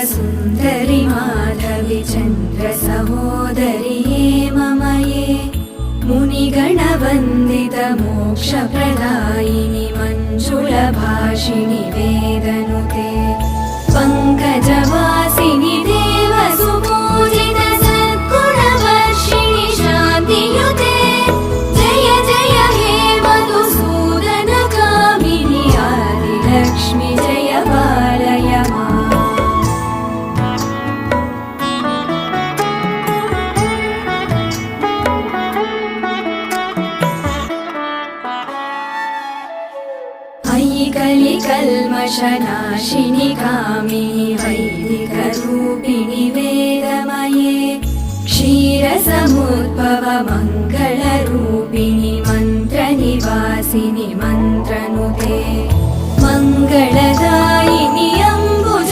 सुन्दरि माधवि चन्द्र सहोदरि हेममये मुनिगणवन्दित मोक्षप्रदायिनि मञ्जुलभाषिणि वेदनुते पङ्कजवासिनि देवसुपूजित सद्गुणवर्षिणि शान्तियुते जय जय हे मधुसूदन कामिनि आदिलक्ष्मि जय पालय माम्। अयि कलिकल्मषनाशिनि कामिनि